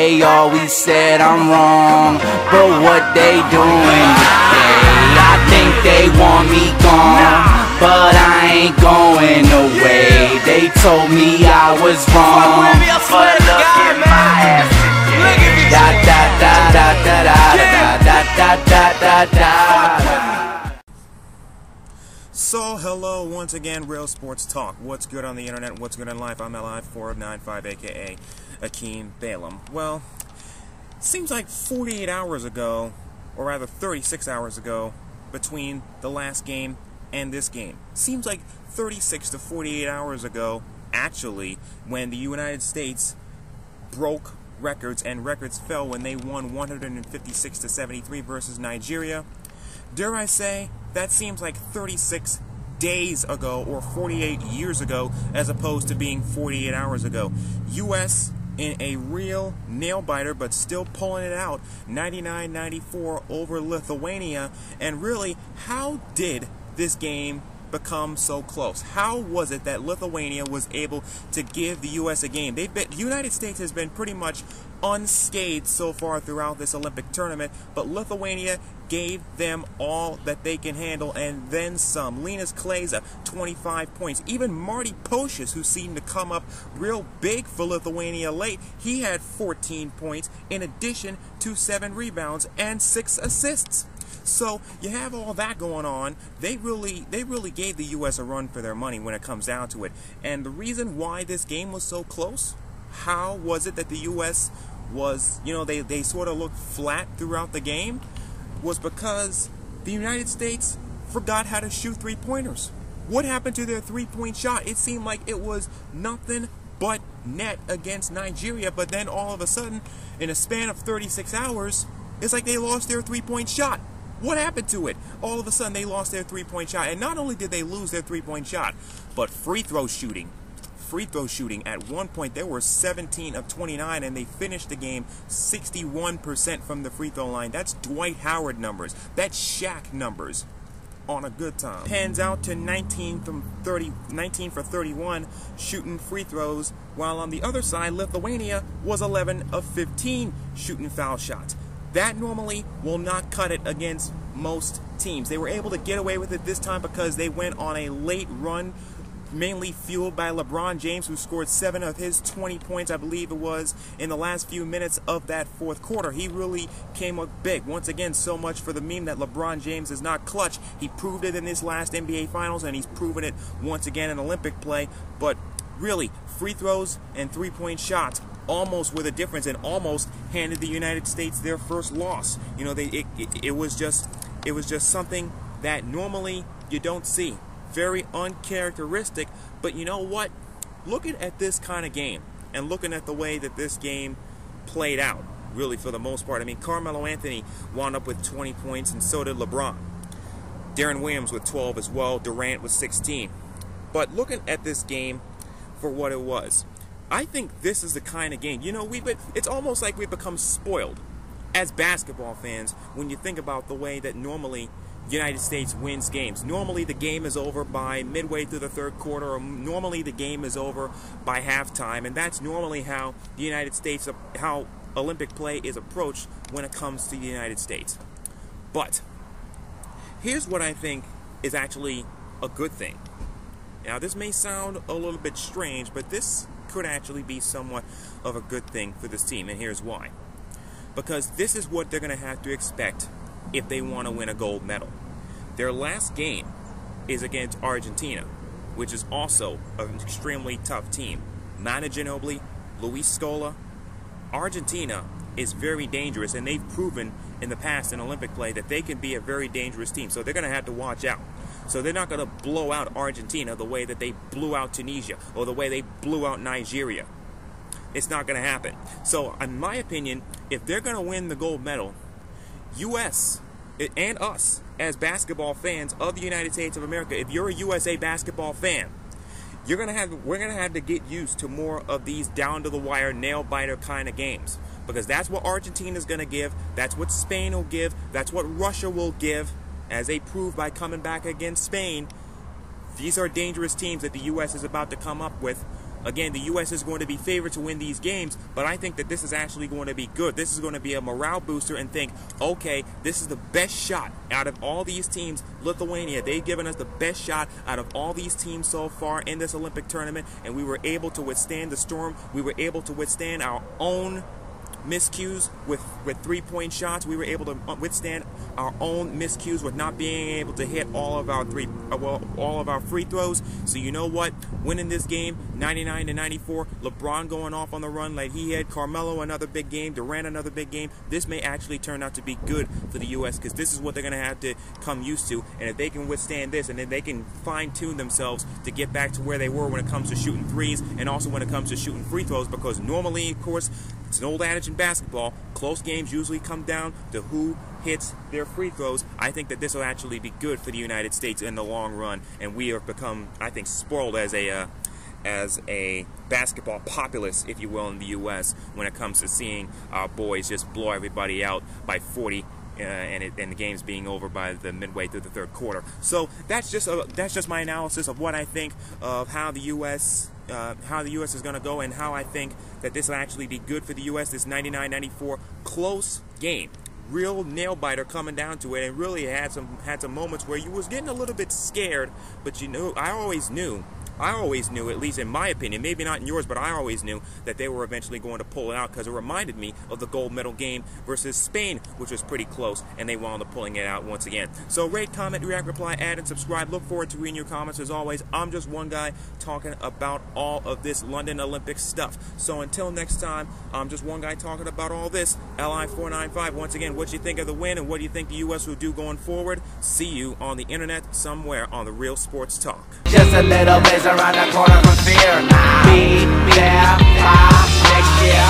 they always said I'm wrong, but what they doing today? I think they want me gone, but I ain't going away. They told me I was wrong, but look at my ass today. Da da da da da da da da da da. So hello once again, Real Sports Talk. What's good on the internet? What's good in life? I'm Li495, aka Akiem Balaam. Well, seems like 48 hours ago, or rather 36 hours ago, between the last game and this game. Seems like 36 to 48 hours ago, actually, when the United States broke records and records fell when they won 156 to 73 versus Nigeria. Dare I say, that seems like 36 days ago or 48 years ago as opposed to being 48 hours ago. U.S. in a real nail-biter, but still pulling it out, 99-94 over Lithuania. And really, how did this game become so close? How was it that Lithuania was able to give the U.S. a game? The United States has been pretty much unscathed so far throughout this Olympic tournament, but Lithuania gave them all that they can handle and then some. Linus Kleza, 25 points. Even Marty Pocius, who seemed to come up real big for Lithuania late, he had 14 points in addition to 7 rebounds and 6 assists. So you have all that going on. They really gave the U.S. a run for their money when it comes down to it. And the reason why this game was so close, how was it that the U.S. was, they sort of looked flat throughout the game, was because the United States forgot how to shoot three-pointers. What happened to their three-point shot? It seemed like it was nothing but net against Nigeria, but then all of a sudden, in a span of 36 hours, it's like they lost their three-point shot. What happened to it? All of a sudden, they lost their three-point shot. And not only did they lose their three-point shot, but free throw shooting. Free throw shooting. At one point, they were 17 of 29, and they finished the game 61% from the free throw line. That's Dwight Howard numbers. That's Shaq numbers on a good time. Pans out to 19 for 31 shooting free throws, while on the other side, Lithuania was 11 of 15 shooting foul shots. That normally will not cut it against most teams. They were able to get away with it this time because they went on a late run, mainly fueled by LeBron James, who scored 7 of his 20 points, I believe it was, in the last few minutes of that fourth quarter. He really came up big. Once again, so much for the meme that LeBron James is not clutch. He proved it in his last NBA Finals, and he's proven it once again in Olympic play. But really, free throws and three-point shots almost were the difference, and almost handed the United States their first loss. It was just something that normally you don't see. Very uncharacteristic, but you know what? Looking at this kind of game and looking at the way that this game played out, really for the most part. I mean, Carmelo Anthony wound up with 20 points, and so did LeBron. Darren Williams with 12 as well. Durant with 16. But looking at this game for what it was, I think this is the kind of game, it's almost like we've become spoiled as basketball fans when you think about the way that normally the United States wins games. Normally the game is over by midway through the third quarter, or normally the game is over by halftime, and that's normally how the United States, how Olympic play is approached when it comes to the United States. But here's what I think is actually a good thing. Now, this may sound a little bit strange, but this could actually be somewhat of a good thing for this team, and here's why. Because this is what they're going to have to expect if they want to win a gold medal. Their last game is against Argentina, which is also an extremely tough team. Manu Ginobili, Luis Scola. Argentina is very dangerous, and they've proven in the past in Olympic play that they can be a very dangerous team, so they're going to have to watch out. So they're not going to blow out Argentina the way that they blew out Tunisia or the way they blew out Nigeria. It's not going to happen. So, in my opinion, if they're going to win the gold medal, U.S. and us as basketball fans of the United States of America, if you're a USA basketball fan, we're going to have to get used to more of these down-to-the-wire, nail-biter kind of games. Because that's what Argentina's going to give, that's what Spain will give, that's what Russia will give, as they proved by coming back against Spain. These are dangerous teams that the U.S. is about to come up with Again, the U.S. is going to be favored to win these games, but I think that this is actually going to be good. This is going to be a morale booster and think, okay, this is the best shot out of all these teams. Lithuania, they've given us the best shot out of all these teams so far in this Olympic tournament, and we were able to withstand the storm. We were able to withstand our own miscues with three-point shots. We were able to withstand our own miscues with not being able to hit all of our free throws. So you know what? Winning this game, 99-94, LeBron going off on the run like he had, Carmelo another big game, Durant another big game. This may actually turn out to be good for the U.S. because this is what they're going to have to come used to. And if they can withstand this, and then they can fine-tune themselves to get back to where they were when it comes to shooting threes and also when it comes to shooting free throws, because normally, of course, it's an old adage in basketball, close games usually come down to who hits their free throws. I think that this will actually be good for the United States in the long run, and we have become, I think, spoiled as a basketball populace, if you will, in the U.S. when it comes to seeing our boys just blow everybody out by 40. And the game's being over by the midway through the third quarter. So that's just my analysis of what I think of how the U.S. is going to go, and how I think that this will actually be good for the U.S. This 99-94 close game, real nail biter coming down to it, and really had some moments where you was getting a little bit scared. But you know, I always knew, at least in my opinion, maybe not in yours, but I always knew that they were eventually going to pull it out, because it reminded me of the gold medal game versus Spain, which was pretty close, and they wound up pulling it out once again. So rate, comment, react, reply, add, and subscribe. Look forward to reading your comments. As always, I'm just one guy talking about all of this London Olympics stuff. So until next time, I'm just one guy talking about all this. LI495, once again, what you think of the win, and what do you think the U.S. will do going forward? See you on the internet somewhere on the Real Sports Talk. Just a little bit around the corner from fear. Be there next year.